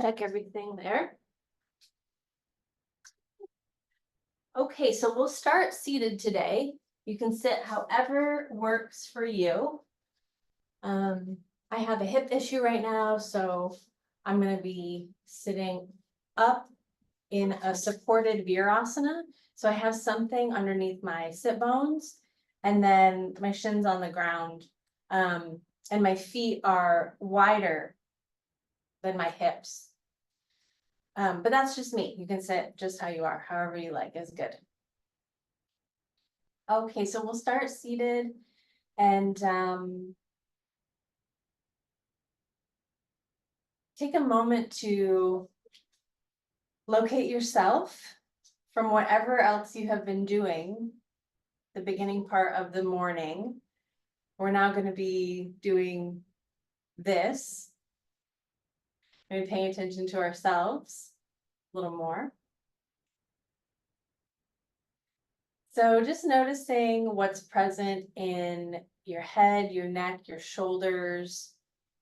check everything there. Okay, so we'll start seated today. You can sit however works for you. I have a hip issue right now, so I'm going to be sitting up in a supported Virasana. So I have something underneath my sit bones, and then my shins on the ground, and my feet are wider than my hips. But that's just me. You can sit just how you are, however you like is good. Okay, so we'll start seated and take a moment to locate yourself from whatever else you have been doing the beginning part of the morning. We're now going to be doing this. Maybe paying attention to ourselves a little more. So just noticing what's present in your head, your neck, your shoulders,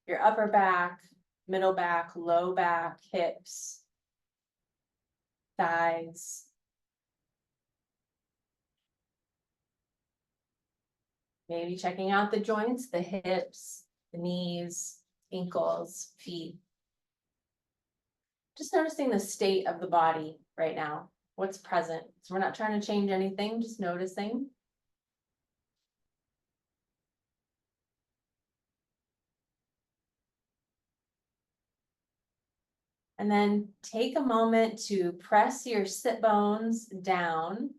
your upper back, middle back, low back, hips, thighs. Maybe checking out the joints, the hips, the knees, ankles, feet. Just noticing the state of the body right now, what's present. So we're not trying to change anything, just noticing. And then take a moment to press your sit bones down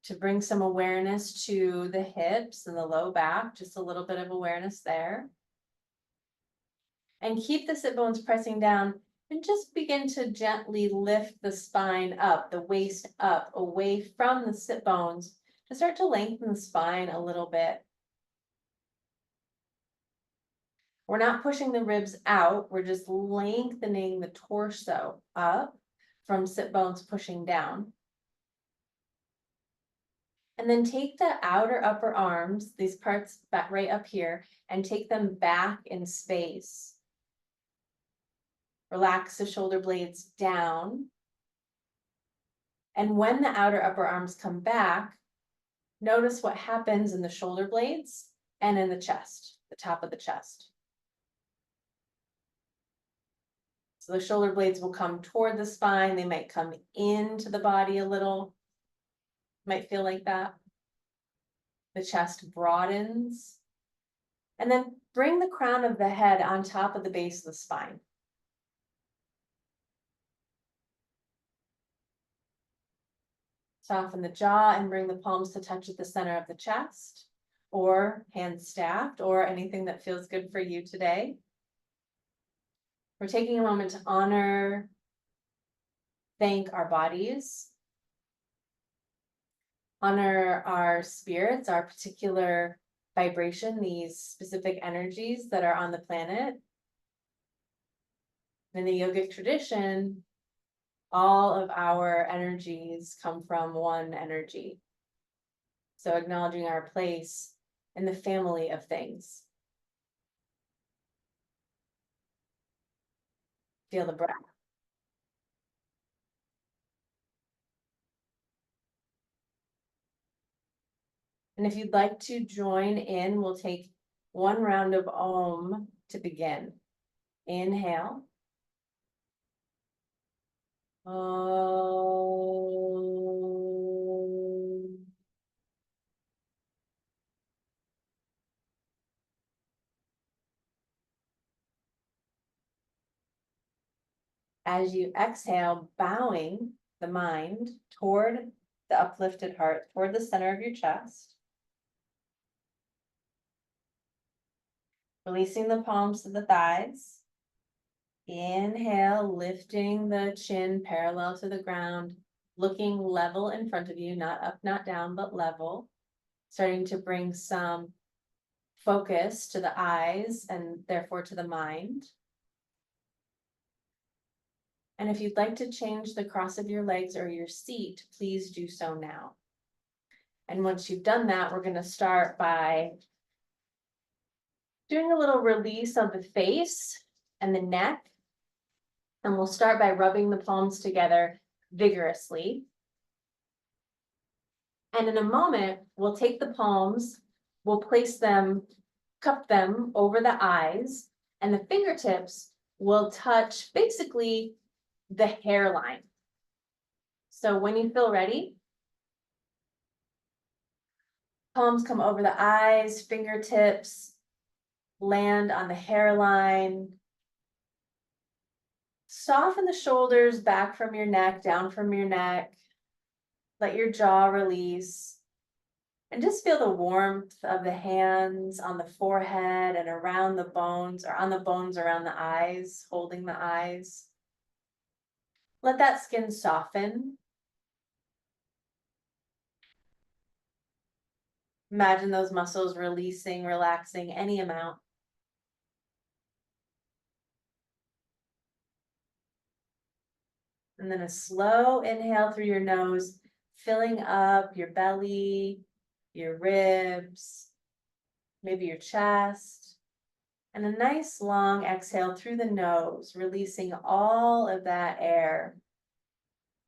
to bring some awareness to the hips and the low back, just a little bit of awareness there. And keep the sit bones pressing down and just begin to gently lift the spine up, the waist up, away from the sit bones to start to lengthen the spine a little bit. We're not pushing the ribs out, we're just lengthening the torso up from sit bones pushing down. And then take the outer upper arms, these parts back right up here, and take them back in space. Relax the shoulder blades down. And when the outer upper arms come back, notice what happens in the shoulder blades and in the chest, the top of the chest. So the shoulder blades will come toward the spine. They might come into the body a little. Might feel like that. The chest broadens. And then bring the crown of the head on top of the base of the spine. Soften the jaw and bring the palms to touch at the center of the chest, or hands stacked, or anything that feels good for you today. We're taking a moment to honor, thank our bodies, honor our spirits, our particular vibration, these specific energies that are on the planet. In the yogic tradition, all of our energies come from one energy. So acknowledging our place in the family of things. Feel the breath. And if you'd like to join in, we'll take one round of Om to begin. Inhale. Om. As you exhale, bowing the mind toward the uplifted heart, toward the center of your chest. Releasing the palms to the thighs. Inhale, lifting the chin parallel to the ground, looking level in front of you, not up, not down, but level. Starting to bring some focus to the eyes and therefore to the mind. And if you'd like to change the cross of your legs or your seat, please do so now. And once you've done that, we're going to start by doing a little release of the face and the neck. And we'll start by rubbing the palms together vigorously. And in a moment, we'll take the palms, we'll place them, cup them over the eyes, and the fingertips will touch basically the hairline. So when you feel ready, palms come over the eyes, fingertips land on the hairline. Soften the shoulders back from your neck, down from your neck. Let your jaw release. And just feel the warmth of the hands on the forehead and around the bones, or on the bones around the eyes, holding the eyes. Let that skin soften. Imagine those muscles releasing, relaxing any amount. And then a slow inhale through your nose, filling up your belly, your ribs, maybe your chest. And a nice long exhale through the nose, releasing all of that air.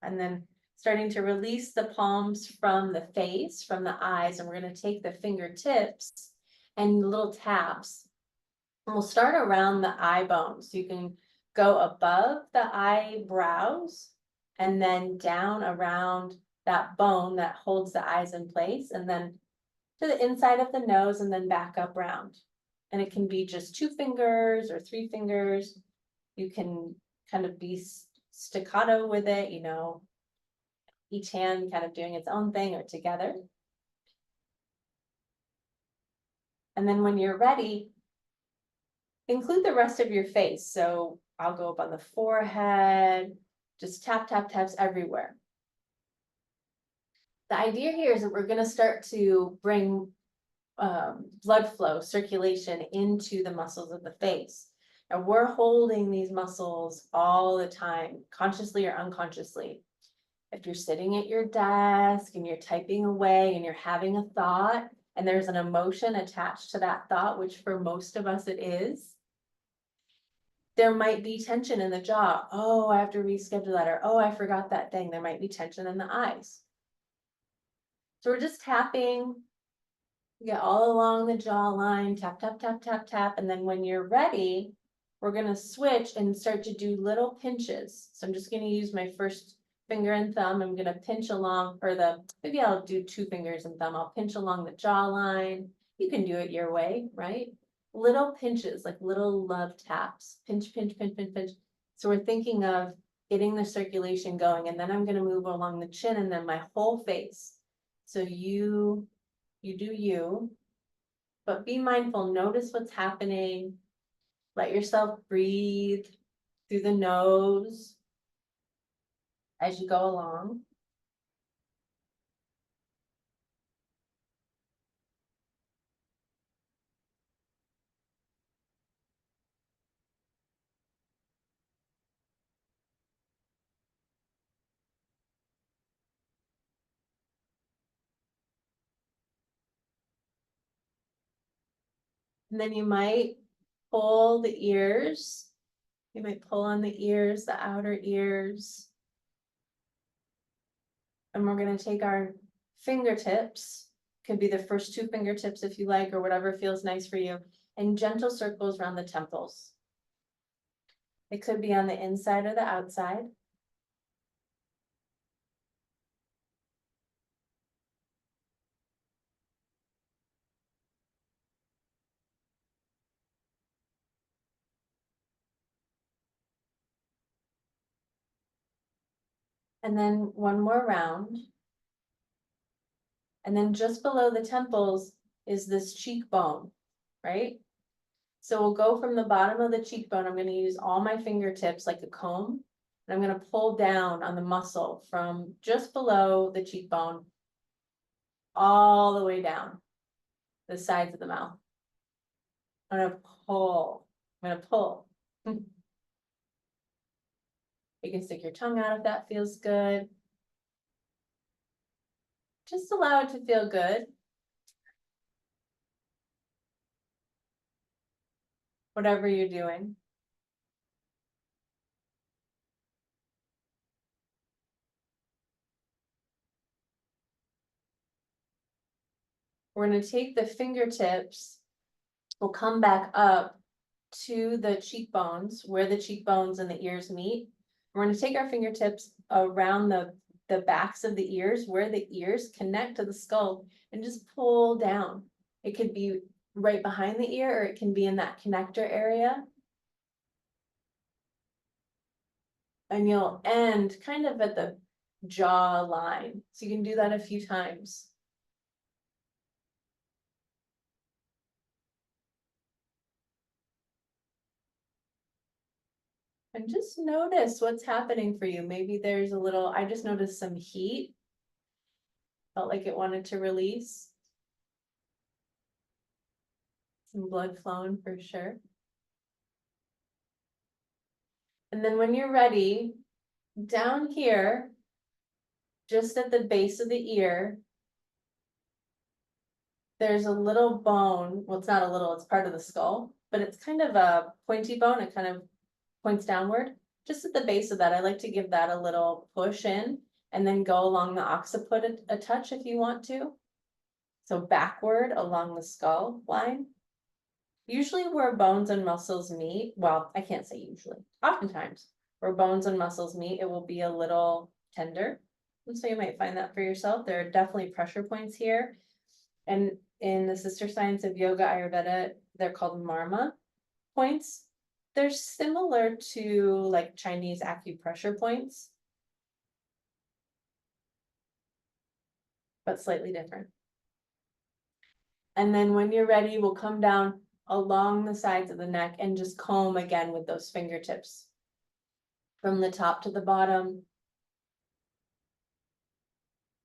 And then starting to release the palms from the face, from the eyes, and we're going to take the fingertips and little taps. And we'll start around the eye bones. So you can go above the eyebrows and then down around that bone that holds the eyes in place, and then to the inside of the nose, and then back up round. And it can be just 2 fingers or 3 fingers. You can kind of be staccato with it, you know, each hand kind of doing its own thing or together. And then when you're ready, include the rest of your face. So I'll go up on the forehead, just tap, tap, taps everywhere. The idea here is that we're going to start to bring blood flow, circulation into the muscles of the face. And we're holding these muscles all the time, consciously or unconsciously. If you're sitting at your desk and you're typing away and you're having a thought and there's an emotion attached to that thought, which for most of us it is, there might be tension in the jaw. Oh, I have to reschedule that, or oh, I forgot that thing. There might be tension in the eyes. So we're just tapping, get all along the jawline, tap, tap, tap, tap, tap. And then when you're ready, we're going to switch and start to do little pinches. So I'm just going to use my first finger and thumb. I'm going to pinch along, or maybe I'll do 2 fingers and thumb. I'll pinch along the jawline. You can do it your way, right? Little pinches, like little love taps. Pinch, pinch, pinch, pinch, pinch. So we're thinking of getting the circulation going. And then I'm going to move along the chin and then my whole face. So you do you, but be mindful, notice what's happening. Let yourself breathe through the nose as you go along. And then you might pull the ears. You might pull on the ears, the outer ears. And we're going to take our fingertips, could be the first 2 fingertips if you like, or whatever feels nice for you, and gentle circles around the temples. It could be on the inside or the outside. And then one more round. And then just below the temples is this cheekbone, right? So we'll go from the bottom of the cheekbone. I'm going to use all my fingertips like a comb. And I'm going to pull down on the muscle from just below the cheekbone all the way down the sides of the mouth. I'm going to pull. I'm going to pull. You can stick your tongue out if that feels good. Just allow it to feel good. whatever you're doing. We're gonna take the fingertips, we'll come back up to the cheekbones, where the cheekbones and the ears meet. We're gonna take our fingertips around the backs of the ears, where the ears connect to the skull, and just pull down. It could be right behind the ear, or it can be in that connector area. And you'll end kind of at the jaw line. So you can do that a few times. And just notice what's happening for you. Maybe there's a little, I just noticed some heat. Felt like it wanted to release. Some blood flowing for sure. And then when you're ready, down here, just at the base of the ear, there's a little bone. Well, it's not a little, it's part of the skull, but it's kind of a pointy bone. It kind of points downward. Just at the base of that, I like to give that a little push in and then go along the occiput a touch if you want to. So backward along the skull line. Usually where bones and muscles meet, well, I can't say usually, oftentimes where bones and muscles meet, it will be a little tender. And so you might find that for yourself. There are definitely pressure points here. And in the sister science of yoga, Ayurveda, they're called marma points. They're similar to like Chinese acupressure points, but slightly different. And then when you're ready, we'll come down along the sides of the neck and just comb again with those fingertips. From the top to the bottom.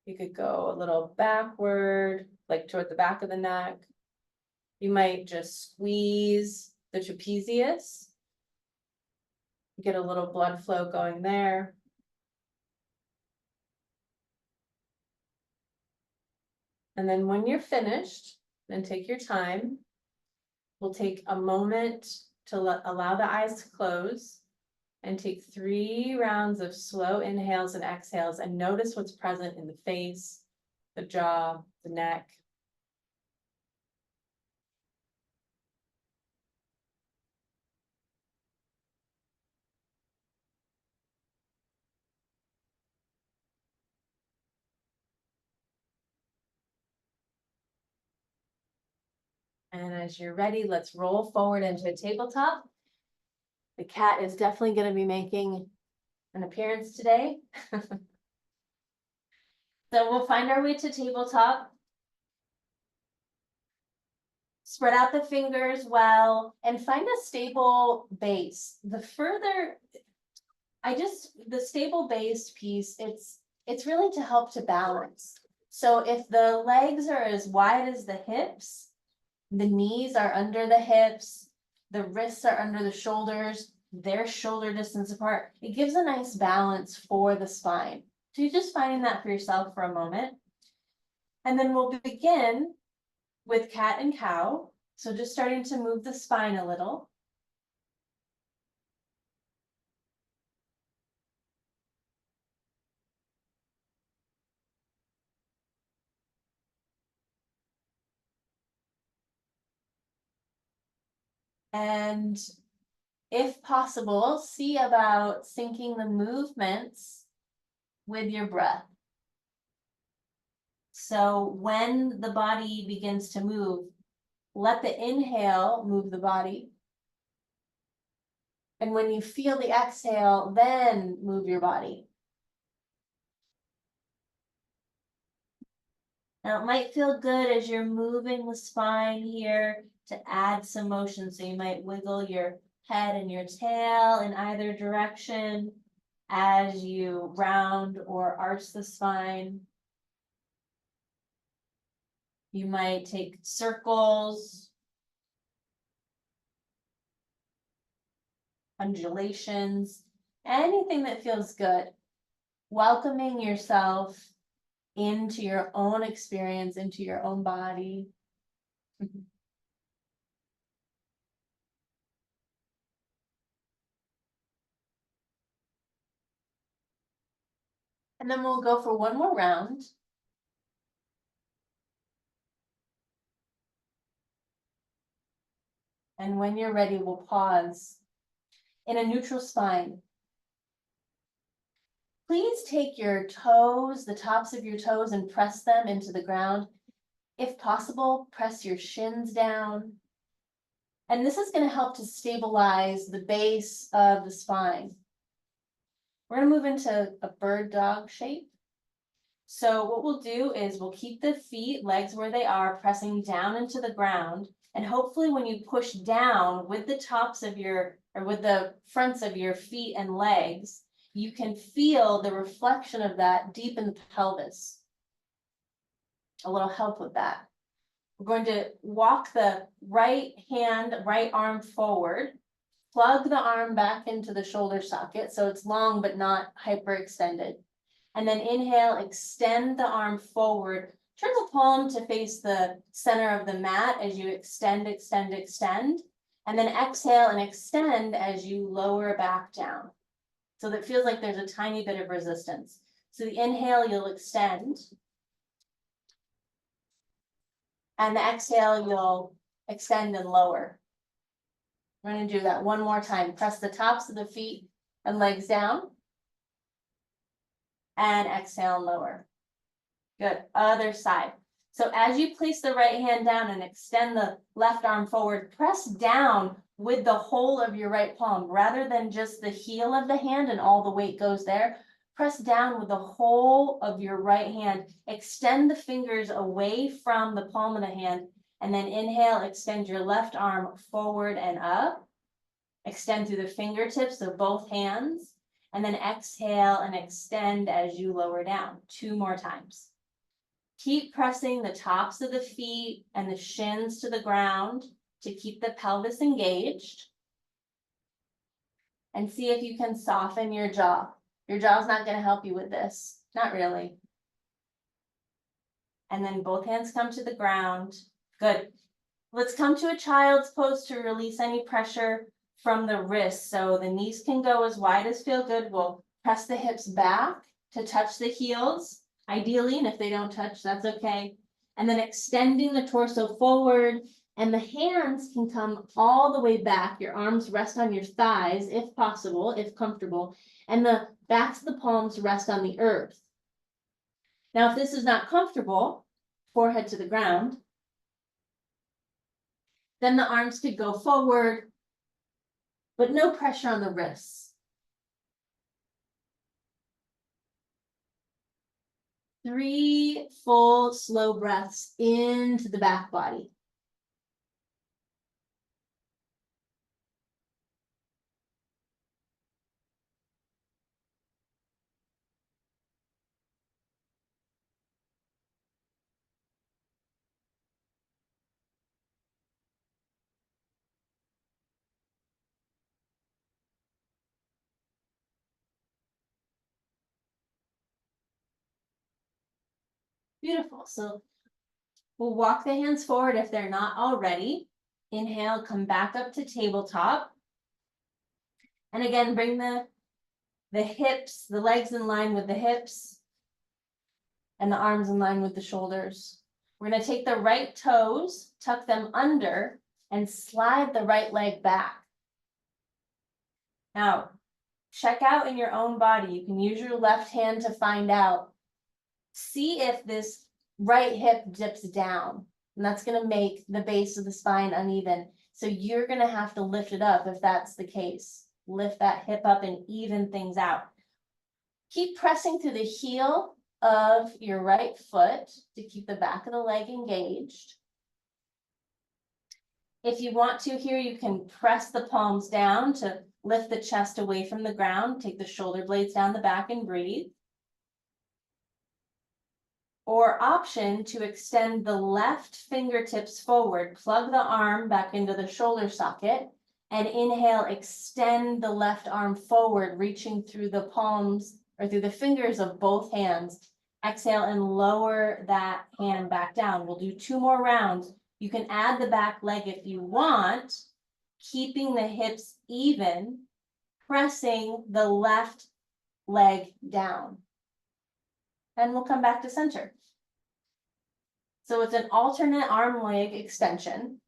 You could go a little backward, like toward the back of the neck. You might just squeeze the trapezius. Get a little blood flow going there. And then when you're finished, then take your time. We'll take a moment to allow the eyes to close and take 3 rounds of slow inhales and exhales and notice what's present in the face, the jaw, the neck. And as you're ready, let's roll forward into a tabletop. The cat is definitely going to be making an appearance today. So we'll find our way to tabletop. Spread out the fingers well and find a stable base. The stable base piece, it's really to help to balance. So if the legs are as wide as the hips, the knees are under the hips, the wrists are under the shoulders, they're shoulder distance apart. It gives a nice balance for the spine. So you're just finding that for yourself for a moment. And then we'll begin with cat and cow. So just starting to move the spine a little. And if possible, see about syncing the movements with your breath. So when the body begins to move, let the inhale move the body. And when you feel the exhale, then move your body. Now it might feel good as you're moving the spine here to add some motion. So you might wiggle your head and your tail in either direction as you round or arch the spine. You might take circles, undulations, anything that feels good. Welcoming yourself into your own experience, into your own body. And then we'll go for one more round. And when you're ready, we'll pause in a neutral spine. Please take your toes, the tops of your toes, and press them into the ground. If possible, press your shins down. And this is going to help to stabilize the base of the spine. We're going to move into a bird dog shape. So what we'll do is we'll keep the feet, legs where they are, pressing down into the ground. And hopefully when you push down with the tops of your, or with the fronts of your feet and legs, you can feel the reflection of that deep in the pelvis. A little help with that. We're going to walk the right hand, right arm forward, plug the arm back into the shoulder socket so it's long but not hyperextended. And then inhale, extend the arm forward. Turn the palm to face the center of the mat as you extend, extend, extend. And then exhale and extend as you lower back down. So that feels like there's a tiny bit of resistance. So the inhale, you'll extend. And the exhale, you'll extend and lower. We're going to do that one more time. Press the tops of the feet and legs down. And exhale and lower. Good. Other side. So as you place the right hand down and extend the left arm forward, press down with the whole of your right palm rather than just the heel of the hand and all the weight goes there. Press down with the whole of your right hand. Extend the fingers away from the palm of the hand. And then inhale, extend your left arm forward and up. Extend through the fingertips of both hands. And then exhale and extend as you lower down. 2 more times. Keep pressing the tops of the feet and the shins to the ground to keep the pelvis engaged. And see if you can soften your jaw. Your jaw's not going to help you with this. Not really. And then both hands come to the ground. Good. Let's come to a child's pose to release any pressure from the wrists. So the knees can go as wide as feel good. We'll press the hips back to touch the heels, ideally, and if they don't touch, that's okay. And then extending the torso forward, and the hands can come all the way back. Your arms rest on your thighs, if possible, if comfortable, and the backs of the palms rest on the earth. Now, if this is not comfortable, forehead to the ground, then the arms could go forward, but no pressure on the wrists. 3 full slow breaths into the back body. Beautiful. So we'll walk the hands forward if they're not already. Inhale, come back up to tabletop. And again, bring the hips, the legs in line with the hips, and the arms in line with the shoulders. We're going to take the right toes, tuck them under, and slide the right leg back. Now, check out in your own body. You can use your left hand to find out. See if this right hip dips down, and that's going to make the base of the spine uneven. So you're going to have to lift it up if that's the case. Lift that hip up and even things out. Keep pressing through the heel of your right foot to keep the back of the leg engaged. If you want to here, you can press the palms down to lift the chest away from the ground. Take the shoulder blades down the back and breathe. Or option to extend the left fingertips forward, plug the arm back into the shoulder socket, and inhale, extend the left arm forward, reaching through the palms or through the fingers of both hands. Exhale and lower that hand back down. We'll do 2 more rounds. You can add the back leg if you want, keeping the hips even, pressing the left leg down. and we'll come back to center. So it's an alternate arm leg extension,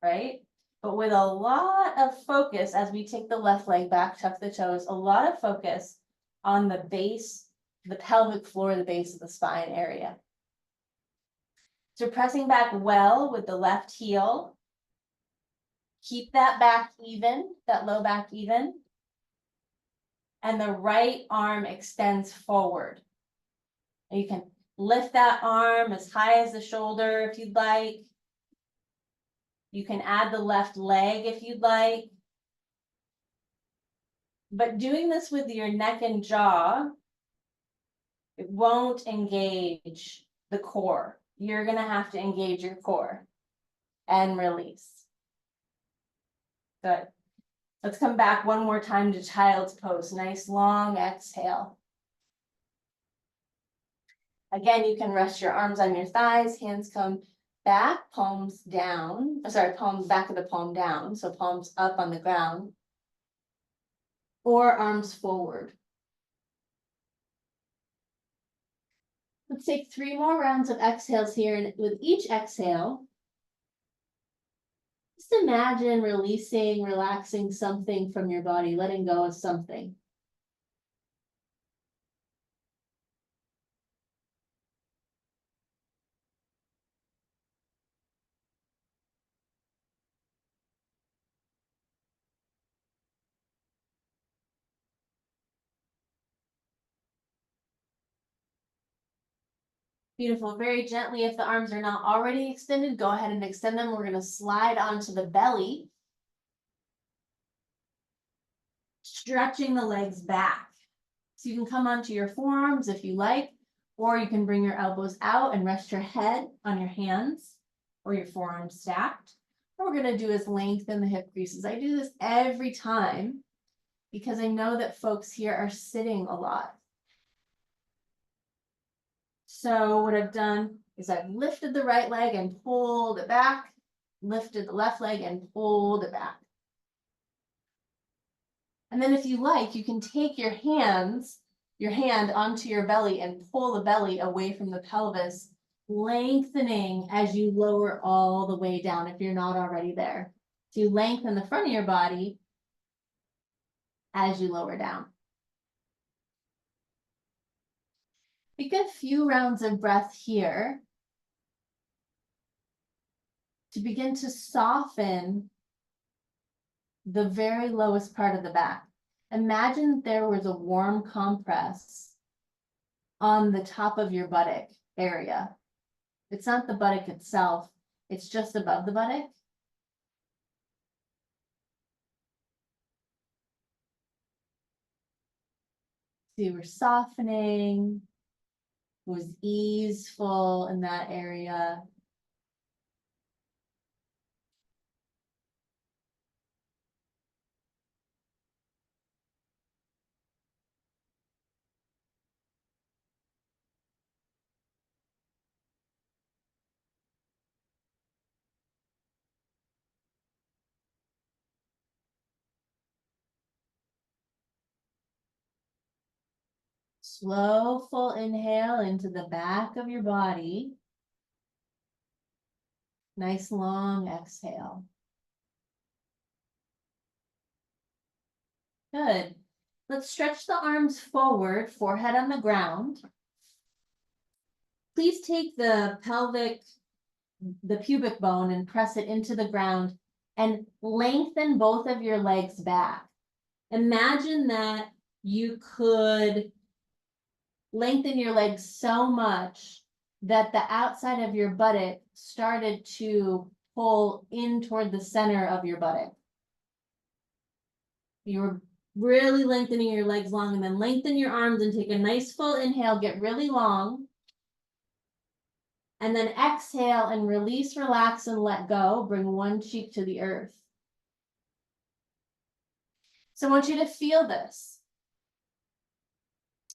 right? But with a lot of focus as we take the left leg back, tuck the toes, a lot of focus on the base, the pelvic floor, the base of the spine area. So pressing back well with the left heel. Keep that back even, that low back even. And the right arm extends forward. And you can lift that arm as high as the shoulder if you'd like. You can add the left leg if you'd like. But doing this with your neck and jaw, it won't engage the core. You're gonna have to engage your core and release. Good. Let's come back one more time to child's pose. Nice long exhale. Again, you can rest your arms on your thighs, hands come back, palms down. Sorry, palms back of the palm down. So palms up on the ground. Or arms forward. Let's take 3 more rounds of exhales here, and with each exhale, just imagine releasing, relaxing something from your body, letting go of something. Beautiful. Very gently, if the arms are not already extended, go ahead and extend them. We're going to slide onto the belly. Stretching the legs back. So you can come onto your forearms if you like, or you can bring your elbows out and rest your head on your hands or your forearms stacked. What we're going to do is lengthen the hip creases. I do this every time because I know that folks here are sitting a lot. So what I've done is I've lifted the right leg and pulled it back, lifted the left leg and pulled it back. And then if you like, you can take your hand onto your belly and pull the belly away from the pelvis, lengthening as you lower all the way down if you're not already there. So you lengthen the front of your body as you lower down. Take a few rounds of breath here to begin to soften the very lowest part of the back. Imagine there was a warm compress on the top of your buttock area. It's not the buttock itself, it's just above the buttock. So you were softening, it was easeful in that area. Slow, full inhale into the back of your body. Nice long exhale. Good. Let's stretch the arms forward, forehead on the ground. Please take the pubic bone and press it into the ground and lengthen both of your legs back. Imagine that you could lengthen your legs so much that the outside of your buttock started to pull in toward the center of your buttock. You were really lengthening your legs long, and then lengthen your arms and take a nice full inhale, get really long. And then exhale and release, relax, and let go. Bring one cheek to the earth. So I want you to feel this.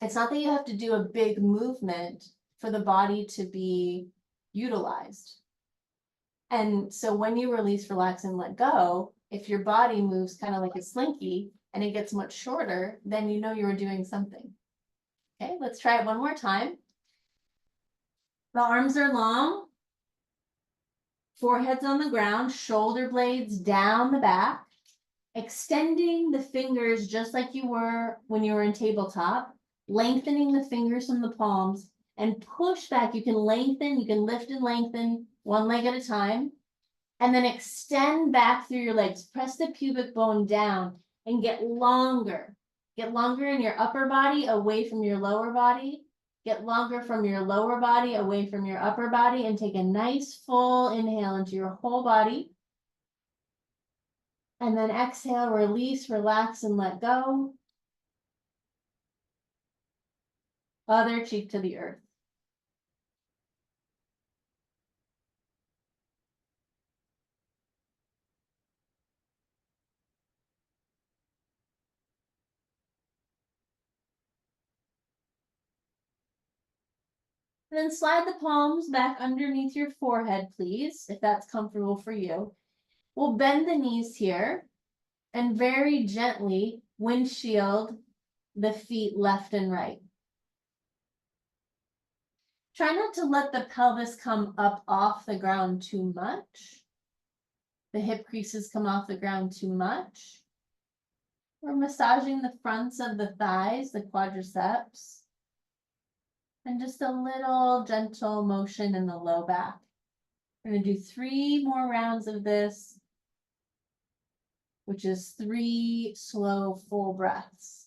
It's not that you have to do a big movement for the body to be utilized. And so when you release, relax, and let go, if your body moves kind of like a slinky and it gets much shorter, then you know you were doing something. Okay, let's try it one more time. The arms are long. Forehead's on the ground, shoulder blades down the back. Extending the fingers just like you were when you were in tabletop. Lengthening the fingers from the palms and push back. You can lengthen, you can lift and lengthen one leg at a time. And then extend back through your legs. Press the pubic bone down and get longer. Get longer in your upper body away from your lower body. Get longer from your lower body away from your upper body and take a nice full inhale into your whole body. And then exhale, release, relax, and let go. Other cheek to the earth. Then slide the palms back underneath your forehead, please, if that's comfortable for you. We'll bend the knees here and very gently windshield the feet left and right. Try not to let the pelvis come up off the ground too much. The hip creases come off the ground too much. We're massaging the fronts of the thighs, the quadriceps. And just a little gentle motion in the low back. We're going to do 3 more rounds of this, which is 3 slow, full breaths.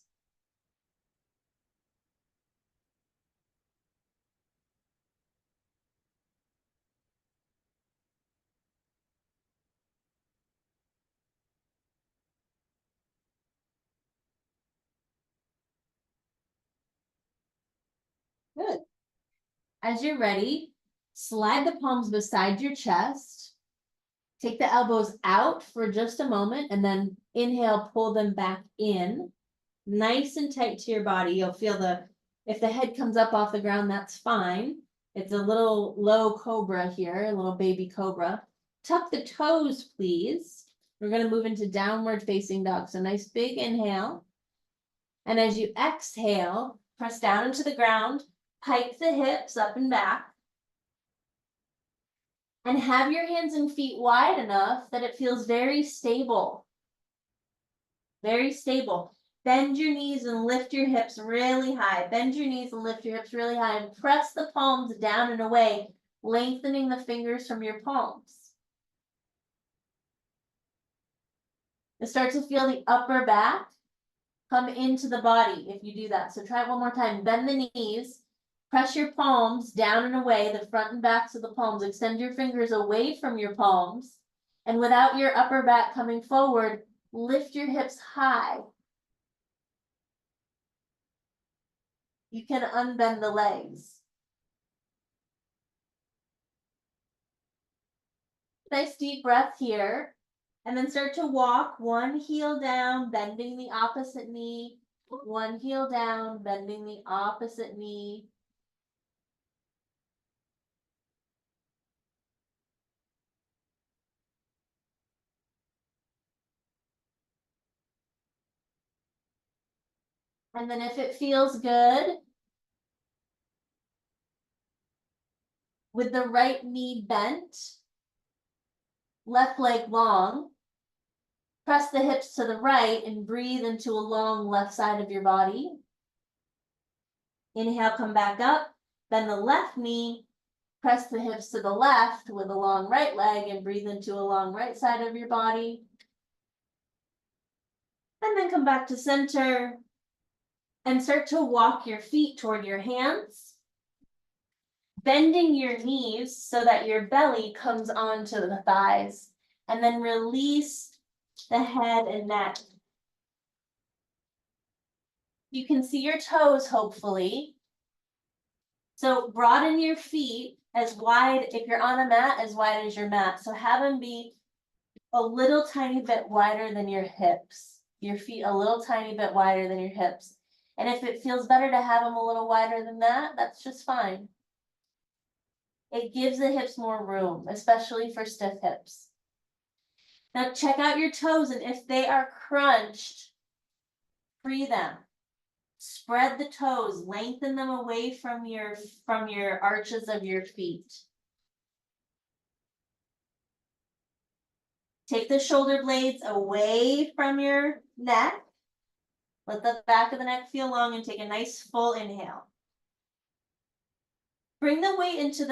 Good. As you're ready, slide the palms beside your chest. Take the elbows out for just a moment and then inhale, pull them back in. Nice and tight to your body. You'll feel if the head comes up off the ground, that's fine. It's a little low cobra here, a little baby cobra. Tuck the toes, please. We're going to move into downward facing dog. So nice big inhale. And as you exhale, press down into the ground, pike the hips up and back. And have your hands and feet wide enough that it feels very stable. Very stable. Bend your knees and lift your hips really high. Bend your knees and lift your hips really high and press the palms down and away, lengthening the fingers from your palms. And start to feel the upper back come into the body if you do that. So try it one more time. Bend the knees, press your palms down and away, the front and backs of the palms. Extend your fingers away from your palms. And without your upper back coming forward, lift your hips high. You can unbend the legs. Nice deep breath here. And then start to walk one heel down, bending the opposite knee. One heel down, bending the opposite knee. And then if it feels good, with the right knee bent, left leg long, press the hips to the right and breathe into a long left side of your body. Inhale, come back up, bend the left knee, press the hips to the left with a long right leg and breathe into a long right side of your body. And then come back to center and start to walk your feet toward your hands, bending your knees so that your belly comes onto the thighs, and then release the head and neck. You can see your toes, hopefully. So broaden your feet as wide, if you're on a mat, as wide as your mat. So have them be a little tiny bit wider than your hips. Your feet a little tiny bit wider than your hips. And if it feels better to have them a little wider than that, that's just fine. It gives the hips more room, especially for stiff hips. Now check out your toes, and if they are crunched, free them. Spread the toes, lengthen them away from your arches of your feet. Take the shoulder blades away from your neck. Let the back of the neck feel long and take a nice full inhale. Bring the weight into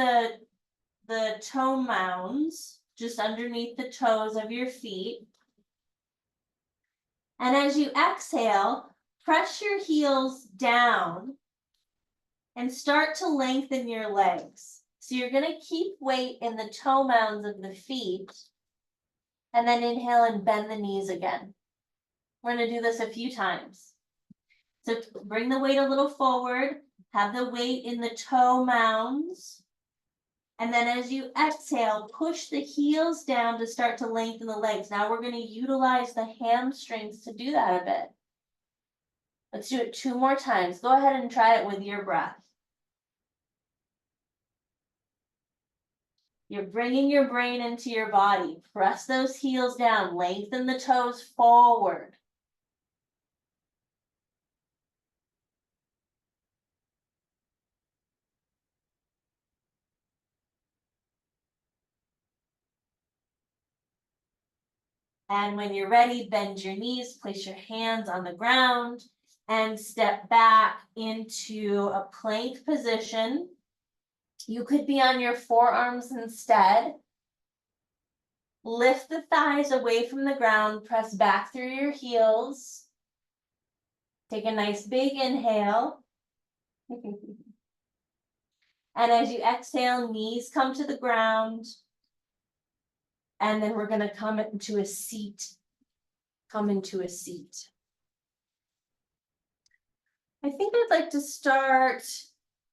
the toe mounds, just underneath the toes of your feet. And as you exhale, press your heels down and start to lengthen your legs. So you're going to keep weight in the toe mounds of the feet. And then inhale and bend the knees again. We're going to do this a few times. So bring the weight a little forward, have the weight in the toe mounds. And then as you exhale, push the heels down to start to lengthen the legs. Now we're going to utilize the hamstrings to do that a bit. Let's do it 2 more times. Go ahead and try it with your breath. You're bringing your brain into your body. Press those heels down, lengthen the toes forward. And when you're ready, bend your knees, place your hands on the ground, and step back into a plank position. You could be on your forearms instead. Lift the thighs away from the ground, press back through your heels. Take a nice big inhale. And as you exhale, knees come to the ground. And then we're going to come into a seat. Come into a seat. I think I'd like to start.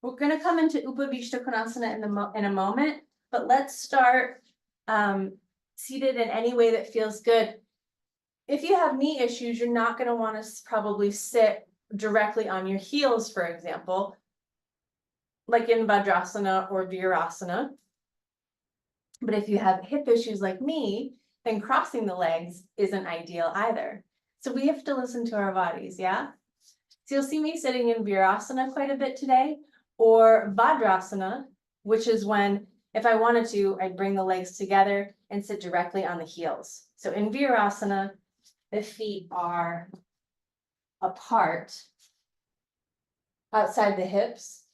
We're going to come into Upavishta Konasana in a moment, but let's start seated in any way that feels good. If you have knee issues, you're not going to want to probably sit directly on your heels, for example, like in Vajrasana or Virasana. But if you have hip issues like me, then crossing the legs isn't ideal either. So we have to listen to our bodies, yeah? So you'll see me sitting in Virasana quite a bit today, or Vajrasana, which is when, if I wanted to, I'd bring the legs together and sit directly on the heels. So in Virasana, the feet are apart, outside the hips,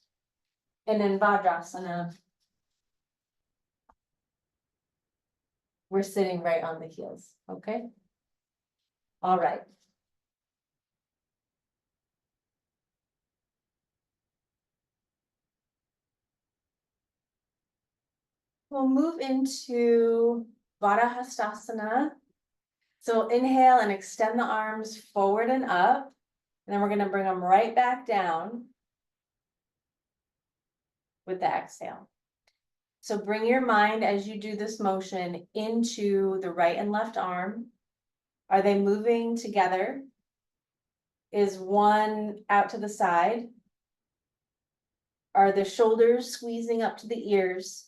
and in Vajrasana, we're sitting right on the heels, okay? All right. We'll move into Vadahastasana. So we'll inhale and extend the arms forward and up. And then we're going to bring them right back down with the exhale. So bring your mind as you do this motion into the right and left arm. Are they moving together? Is one out to the side? Are the shoulders squeezing up to the ears?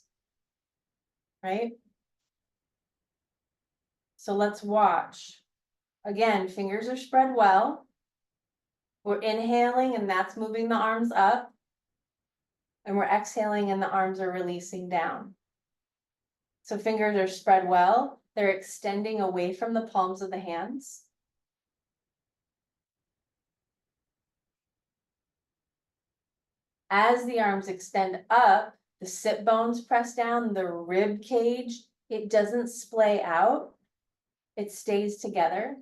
Right? So let's watch. Again, fingers are spread well. We're inhaling and that's moving the arms up. And we're exhaling and the arms are releasing down. So fingers are spread well. They're extending away from the palms of the hands. As the arms extend up, the sit bones press down, the rib cage, it doesn't splay out. It stays together.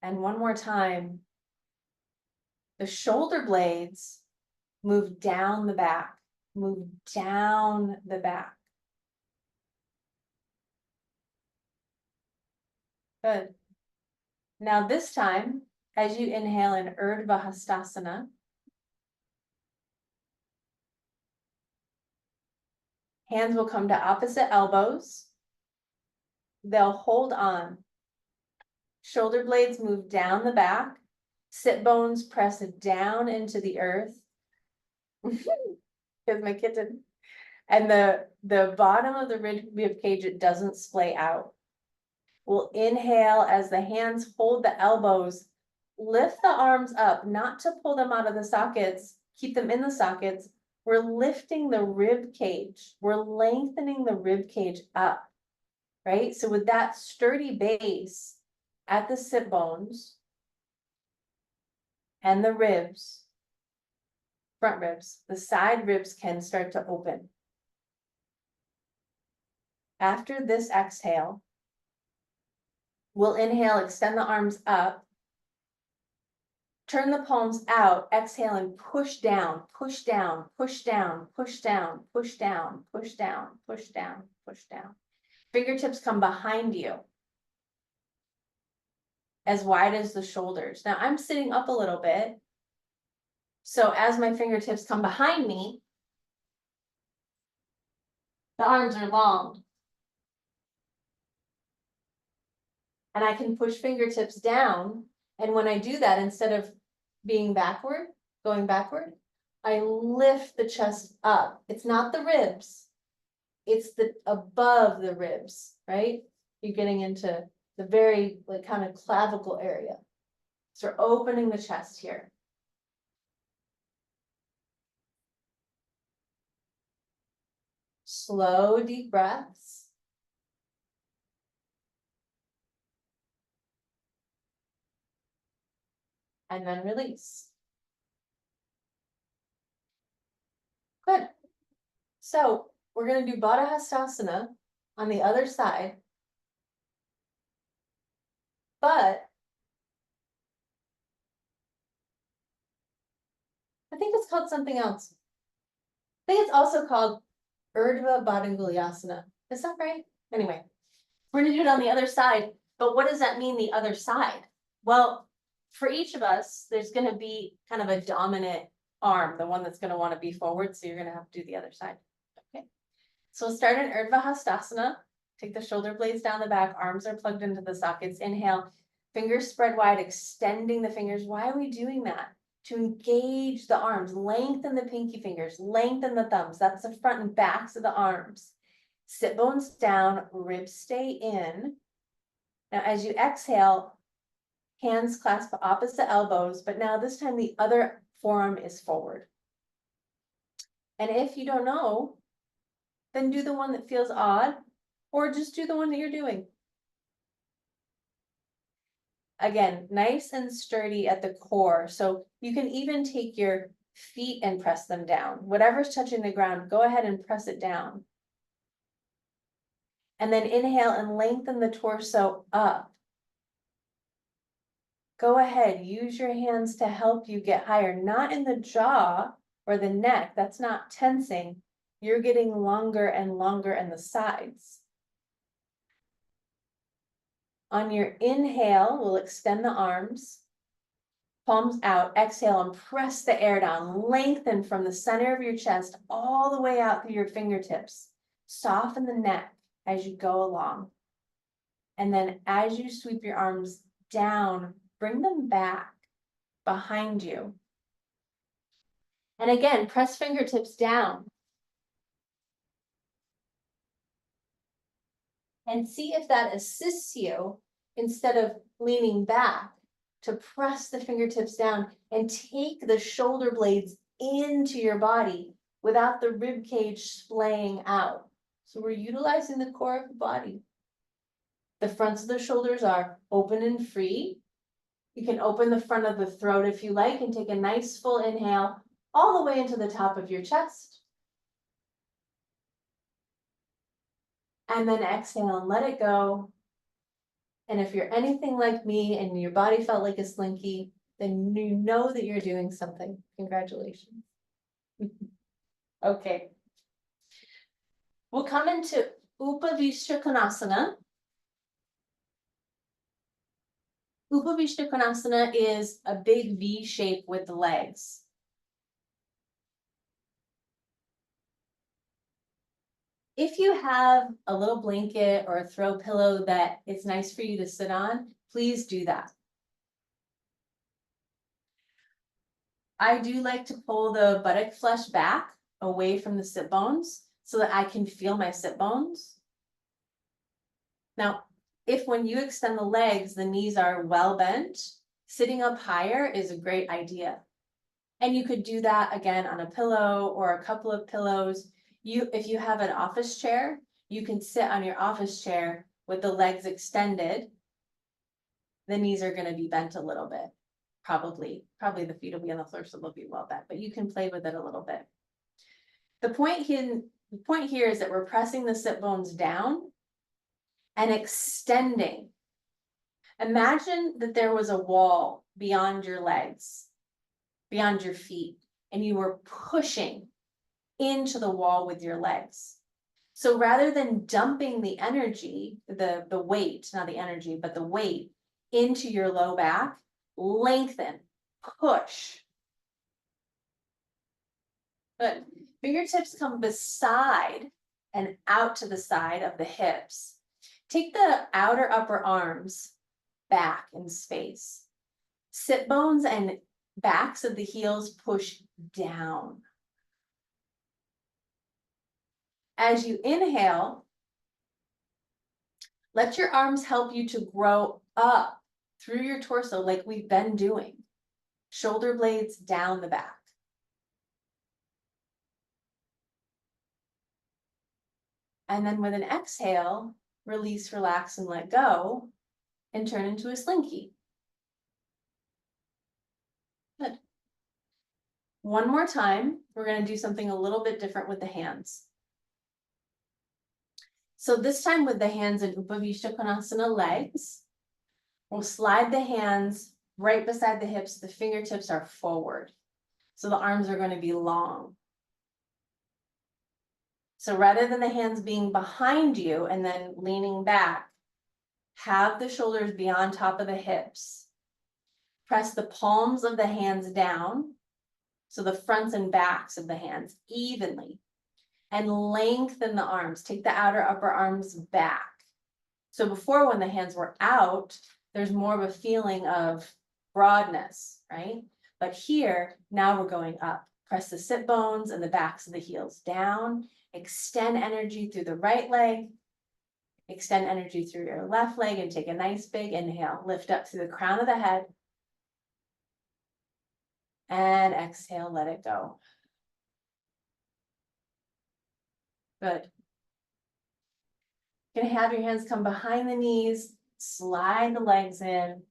And one more time, the shoulder blades move down the back, move down the back. Good. Now this time, as you inhale in Urdhva Hastasana, hands will come to opposite elbows. They'll hold on. Shoulder blades move down the back. Sit bones press down into the earth. Here's my kitten. And the bottom of the rib cage, it doesn't splay out. We'll inhale as the hands hold the elbows, lift the arms up, not to pull them out of the sockets, keep them in the sockets. We're lifting the rib cage. We're lengthening the rib cage up, right? So with that sturdy base at the sit bones and the ribs, front ribs, the side ribs can start to open. After this exhale, we'll inhale, extend the arms up, turn the palms out, exhale and push down, push down, push down, push down, push down, push down, push down, push down. Fingertips come behind you, as wide as the shoulders. Now I'm sitting up a little bit. So as my fingertips come behind me, the arms are long. And I can push fingertips down. And when I do that, instead of being backward, going backward, I lift the chest up. It's not the ribs. It's the above the ribs, right? You're getting into the very like kind of clavicle area. So we're opening the chest here. Slow, deep breaths. And then release. Good. So we're going to do Baddha Hastasana on the other side. But I think it's called something else. I think it's also called Urdhva Badangulyasana. Is that right? Anyway, we're going to do it on the other side. But what does that mean, the other side? Well, for each of us, there's going to be kind of a dominant arm, the one that's going to want to be forward. So you're going to have to do the other side. Okay. So we'll start in Urdhva Hastasana. Take the shoulder blades down the back. Arms are plugged into the sockets. Inhale. Fingers spread wide, extending the fingers. Why are we doing that? To engage the arms, lengthen the pinky fingers, lengthen the thumbs. That's the front and backs of the arms. Sit bones down, ribs stay in. Now, as you exhale, hands clasp opposite elbows, but now this time the other forearm is forward. And if you don't know, then do the one that feels odd, or just do the one that you're doing. Again, nice and sturdy at the core. So you can even take your feet and press them down. Whatever's touching the ground, go ahead and press it down. And then inhale and lengthen the torso up. Go ahead, use your hands to help you get higher, not in the jaw or the neck. That's not tensing. You're getting longer and longer in the sides. On your inhale, we'll extend the arms, palms out, exhale and press the air down, lengthen from the center of your chest all the way out through your fingertips. Soften the neck as you go along. And then as you sweep your arms down, bring them back behind you. And again, press fingertips down. And see if that assists you, instead of leaning back, to press the fingertips down and take the shoulder blades into your body without the rib cage splaying out. So we're utilizing the core of the body. The fronts of the shoulders are open and free. You can open the front of the throat if you like and take a nice full inhale all the way into the top of your chest. And then exhale and let it go. And if you're anything like me and your body felt like a slinky, then you know that you're doing something. Congratulations. Okay. We'll come into Upavishta Konasana. Upavishta Konasana is a big V shape with the legs. If you have a little blanket or a throw pillow that it's nice for you to sit on, please do that. I do like to pull the buttock flesh back away from the sit bones so that I can feel my sit bones. Now, if when you extend the legs, the knees are well bent, sitting up higher is a great idea. And you could do that again on a pillow or a couple of pillows. If you have an office chair, you can sit on your office chair with the legs extended. The knees are gonna be bent a little bit, probably the feet will be on the floor, so they'll be well bent, but you can play with it a little bit. The point here is that we're pressing the sit bones down and extending. Imagine that there was a wall beyond your legs, beyond your feet, and you were pushing into the wall with your legs. So rather than dumping the energy, the weight, not the energy, but the weight into your low back, lengthen, push. Good. Fingertips come beside and out to the side of the hips. Take the outer upper arms back in space. Sit bones and backs of the heels push down. As you inhale, let your arms help you to grow up through your torso like we've been doing. Shoulder blades down the back. And then with an exhale, release, relax, and let go, and turn into a slinky. Good. One more time, we're going to do something a little bit different with the hands. So this time with the hands in Upavishta Konasana legs, we'll slide the hands right beside the hips. The fingertips are forward. So the arms are going to be long. So rather than the hands being behind you and then leaning back, have the shoulders be on top of the hips. Press the palms of the hands down, so the fronts and backs of the hands evenly, and lengthen the arms. Take the outer upper arms back. So before, when the hands were out, there's more of a feeling of broadness, right? But here, now we're going up. Press the sit bones and the backs of the heels down. Extend energy through the right leg. Extend energy through your left leg and take a nice big inhale. Lift up through the crown of the head. And exhale, let it go. Good. You're gonna have your hands come behind the knees, slide the legs in.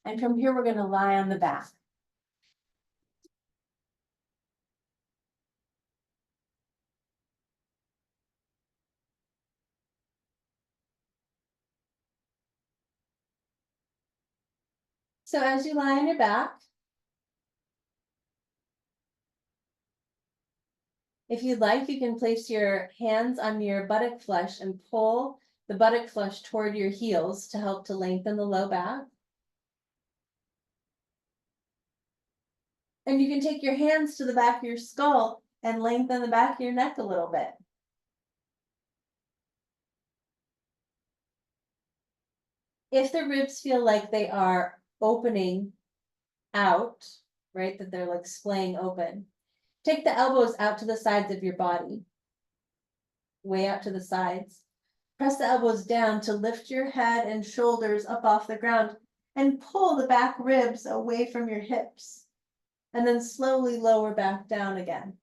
And from here, we're gonna lie on the back. So as you lie on your back, if you'd like, you can place your hands on your buttock flesh and pull the buttock flesh toward your heels to help to lengthen the low back. And you can take your hands to the back of your skull and lengthen the back of your neck a little bit. If the ribs feel like they are opening out, right, that they're like splaying open, take the elbows out to the sides of your body, way out to the sides. Press the elbows down to lift your head and shoulders up off the ground and pull the back ribs away from your hips. And then slowly lower back down again.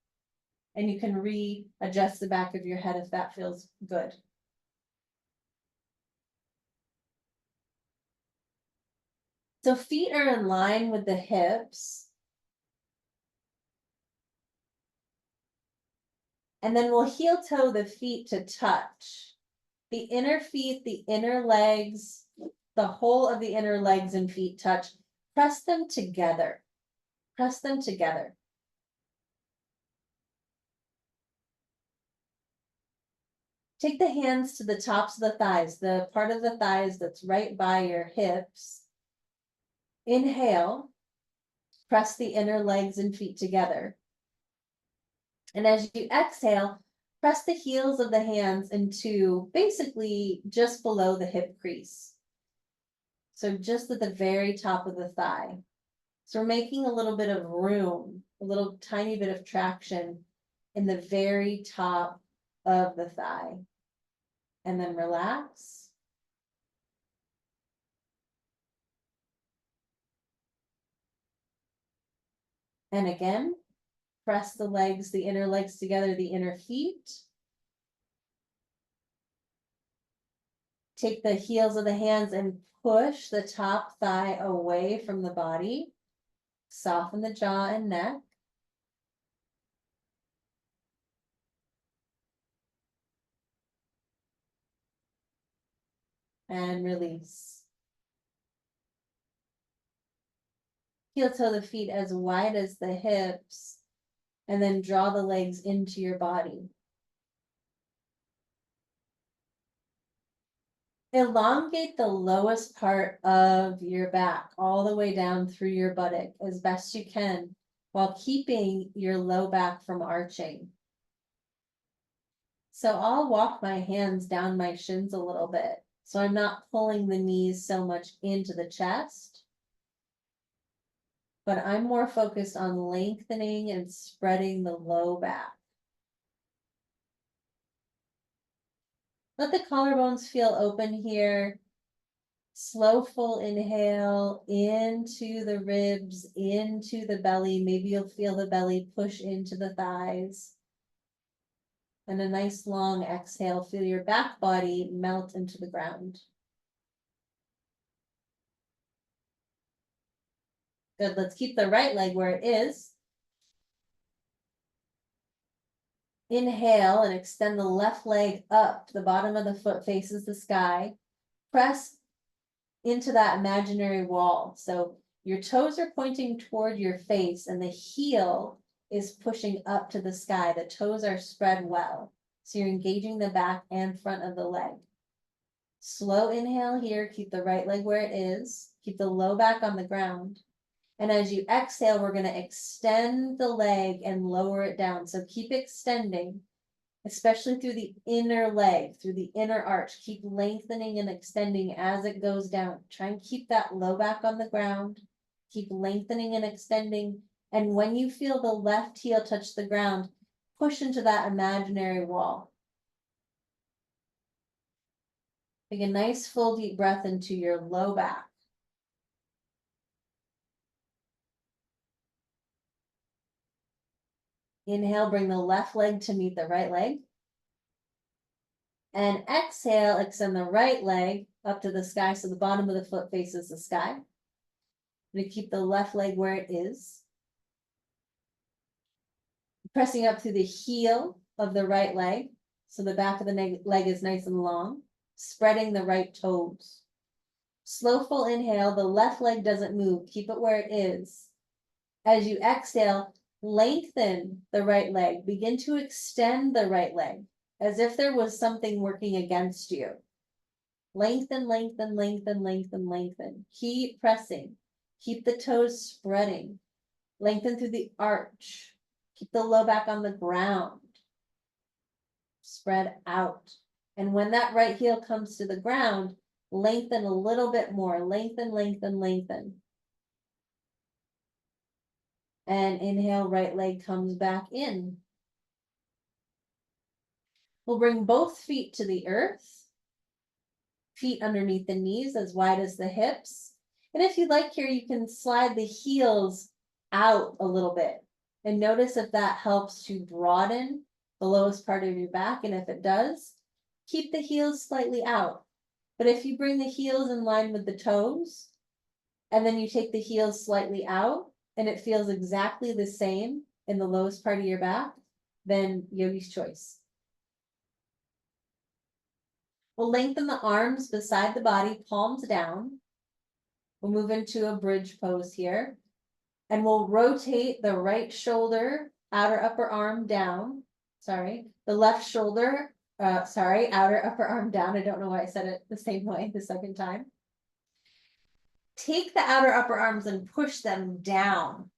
And you can readjust the back of your head if that feels good. So feet are in line with the hips. And then we'll heel toe the feet to touch. The inner feet, the inner legs, the whole of the inner legs and feet touch. Press them together. Press them together. Take the hands to the tops of the thighs, the part of the thighs that's right by your hips. Inhale, press the inner legs and feet together. And as you exhale, press the heels of the hands into basically just below the hip crease. So just at the very top of the thigh. So we're making a little bit of room, a little tiny bit of traction in the very top of the thigh. and then relax. And again, press the legs, the inner legs together, the inner feet. Take the heels of the hands and push the top thigh away from the body. Soften the jaw and neck. And release. Heel toe the feet as wide as the hips, and then draw the legs into your body. Elongate the lowest part of your back all the way down through your buttock as best you can, while keeping your low back from arching. So I'll walk my hands down my shins a little bit, so I'm not pulling the knees so much into the chest, but I'm more focused on lengthening and spreading the low back. Let the collarbones feel open here. Slow, full inhale into the ribs, into the belly. Maybe you'll feel the belly push into the thighs. And a nice long exhale, feel your back body melt into the ground. Good, let's keep the right leg where it is. Inhale and extend the left leg up. The bottom of the foot faces the sky. Press into that imaginary wall. So your toes are pointing toward your face and the heel is pushing up to the sky. The toes are spread well. So you're engaging the back and front of the leg. Slow inhale here. Keep the right leg where it is. Keep the low back on the ground. And as you exhale, we're going to extend the leg and lower it down. So keep extending, especially through the inner leg, through the inner arch. Keep lengthening and extending as it goes down. Try and keep that low back on the ground. Keep lengthening and extending. And when you feel the left heel touch the ground, push into that imaginary wall. Take a nice full deep breath into your low back. Inhale, bring the left leg to meet the right leg. And exhale, extend the right leg up to the sky so the bottom of the foot faces the sky. I'm going to keep the left leg where it is. Pressing up through the heel of the right leg so the back of the leg is nice and long. Spreading the right toes. Slow, full inhale. The left leg doesn't move. Keep it where it is. As you exhale, lengthen the right leg. Begin to extend the right leg as if there was something working against you. Lengthen, lengthen, lengthen, lengthen, lengthen. Keep pressing. Keep the toes spreading. Lengthen through the arch. Keep the low back on the ground. Spread out. And when that right heel comes to the ground, lengthen a little bit more. Lengthen, lengthen, lengthen. And inhale, right leg comes back in. We'll bring both feet to the earth. Feet underneath the knees as wide as the hips. And if you'd like here, you can slide the heels out a little bit. And notice if that helps to broaden the lowest part of your back. And if it does, keep the heels slightly out. But if you bring the heels in line with the toes, and then you take the heels slightly out, and it feels exactly the same in the lowest part of your back, then yogi's choice. We'll lengthen the arms beside the body, palms down. We'll move into a bridge pose here. And we'll rotate the right shoulder, outer upper arm down. The left shoulder, outer upper arm down. I don't know why I said it the same way the second time. Take the outer upper arms and push them down.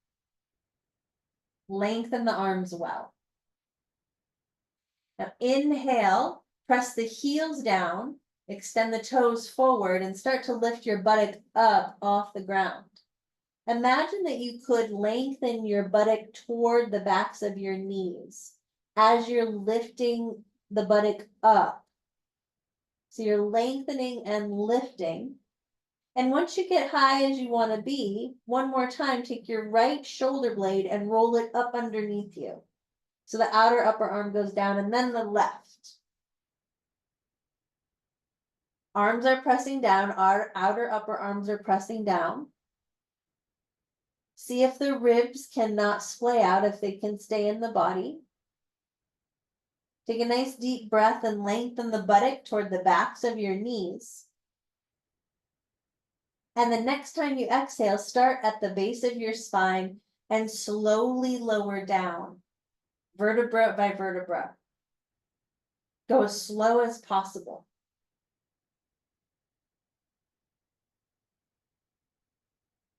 Lengthen the arms well. Now inhale, press the heels down, extend the toes forward, and start to lift your buttock up off the ground. Imagine that you could lengthen your buttock toward the backs of your knees as you're lifting the buttock up. So you're lengthening and lifting. And once you get high as you want to be, one more time, take your right shoulder blade and roll it up underneath you. So the outer upper arm goes down and then the left. Arms are pressing down, our outer upper arms are pressing down. See if the ribs cannot splay out, if they can stay in the body. Take a nice deep breath and lengthen the buttock toward the backs of your knees. And the next time you exhale, start at the base of your spine and slowly lower down, vertebra by vertebra. Go as slow as possible.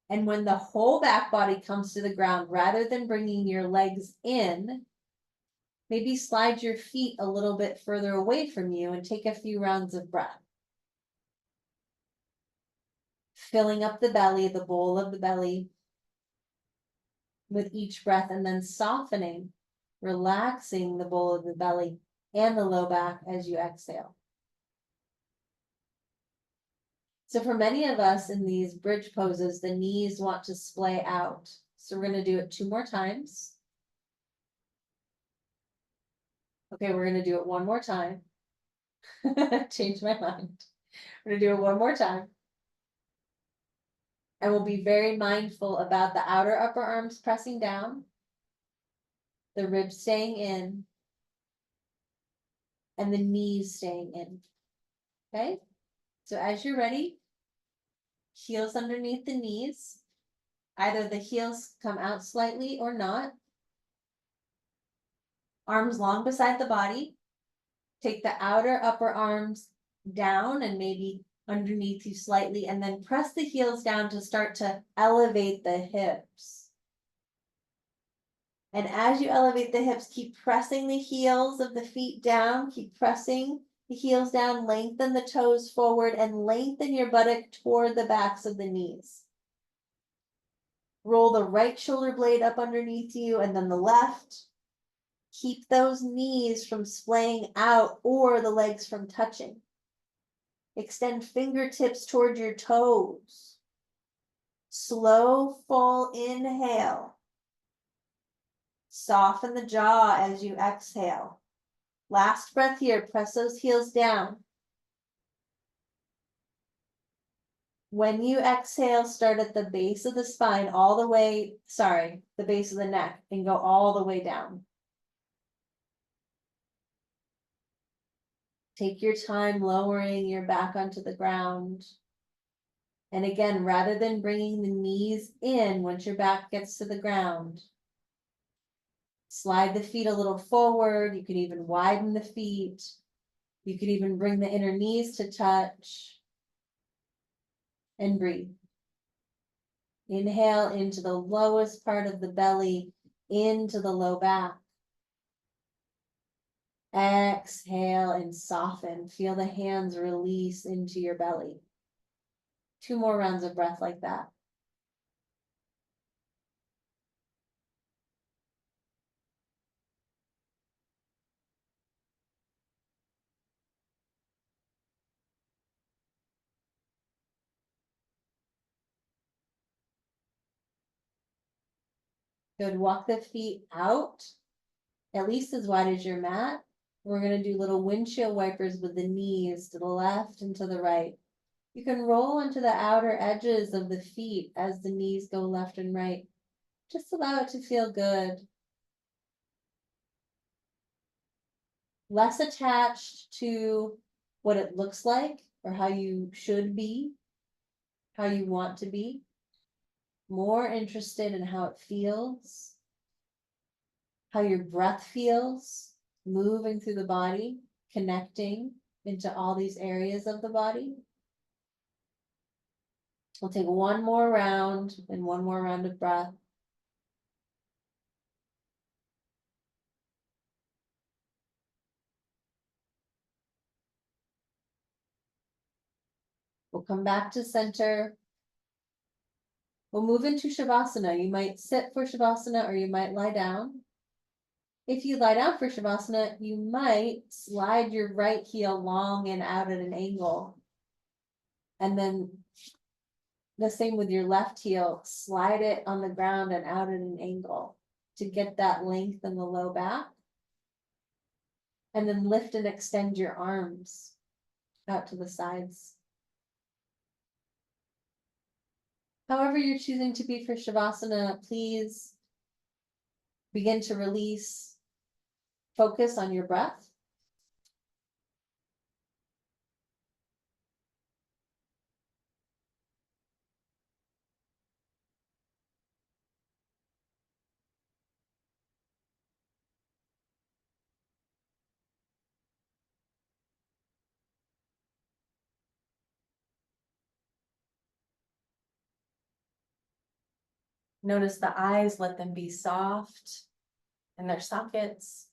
And when the whole back body comes to the ground, rather than bringing your legs in, maybe slide your feet a little bit further away from you and take a few rounds of breath. Filling up the belly, the bowl of the belly, with each breath, and then softening, relaxing the bowl of the belly and the low back as you exhale. So for many of us in these bridge poses, the knees want to splay out. So we're going to do it 2 more times. Okay, we're going to do it 1 more time. Change my mind. We're going to do it 1 more time. And we'll be very mindful about the outer upper arms pressing down, the ribs staying in, and the knees staying in. Okay? So as you're ready, heels underneath the knees. Either the heels come out slightly or not. Arms long beside the body. Take the outer upper arms down and maybe underneath you slightly, and then press the heels down to start to elevate the hips. And as you elevate the hips, keep pressing the heels of the feet down, keep pressing the heels down, lengthen the toes forward, and lengthen your buttock toward the backs of the knees. Roll the right shoulder blade up underneath you and then the left. Keep those knees from splaying out or the legs from touching. Extend fingertips toward your toes. Slow, full inhale. Soften the jaw as you exhale. Last breath here, press those heels down. When you exhale, start at the base of the spine all the way, the base of the neck, and go all the way down. Take your time lowering your back onto the ground. And again, rather than bringing the knees in once your back gets to the ground, slide the feet a little forward. You can even widen the feet. You could even bring the inner knees to touch. And breathe. Inhale into the lowest part of the belly, into the low back. Exhale and soften. Feel the hands release into your belly. 2 more rounds of breath like that. Good. Walk the feet out, at least as wide as your mat. We're going to do little windshield wipers with the knees to the left and to the right. You can roll onto the outer edges of the feet as the knees go left and right. Just allow it to feel good. Less attached to what it looks like or how you should be, how you want to be. More interested in how it feels, how your breath feels, moving through the body, connecting into all these areas of the body. We'll take 1 more round and 1 more round of breath. We'll come back to center. We'll move into Shavasana. You might sit for Shavasana or you might lie down. If you lie down for Shavasana, you might slide your right heel long and out at an angle. And then the same with your left heel, slide it on the ground and out at an angle to get that length in the low back. And then lift and extend your arms out to the sides. However you're choosing to be for Shavasana, please begin to release, focus on your breath. Notice the eyes, let them be soft in their sockets.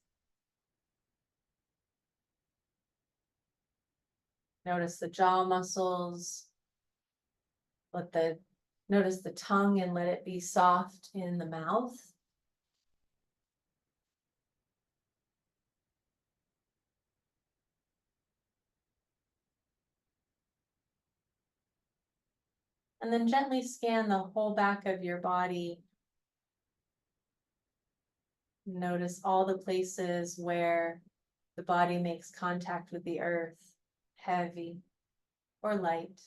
Notice the jaw muscles. Notice the tongue and let it be soft in the mouth. And then gently scan the whole back of your body. Notice all the places where the body makes contact with the earth, heavy or light.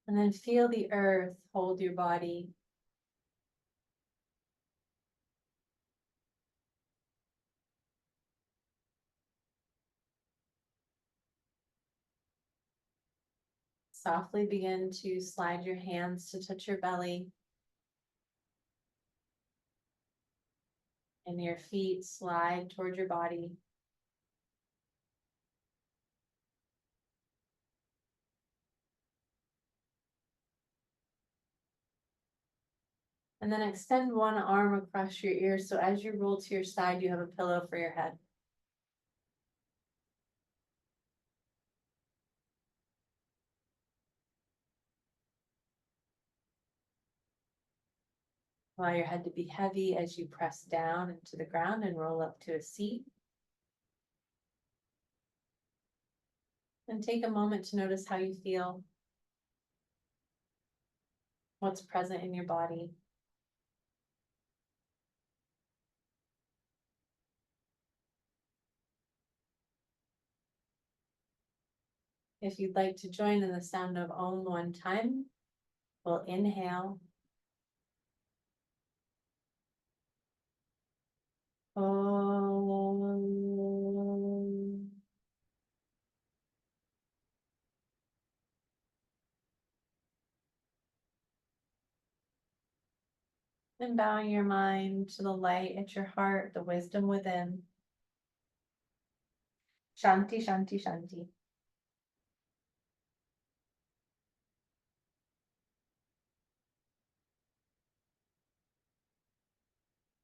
And then feel the earth hold your body. Softly begin to slide your hands to touch your belly. And your feet slide toward your body. And then extend one arm across your ear, so as you roll to your side, you have a pillow for your head. Allow your head to be heavy as you press down into the ground and roll up to a seat. And take a moment to notice how you feel. What's present in your body. If you'd like to join in the sound of Om one time, we'll inhale. Om. And bowing your mind to the light at your heart, the wisdom within. Shanti, Shanti, Shanti.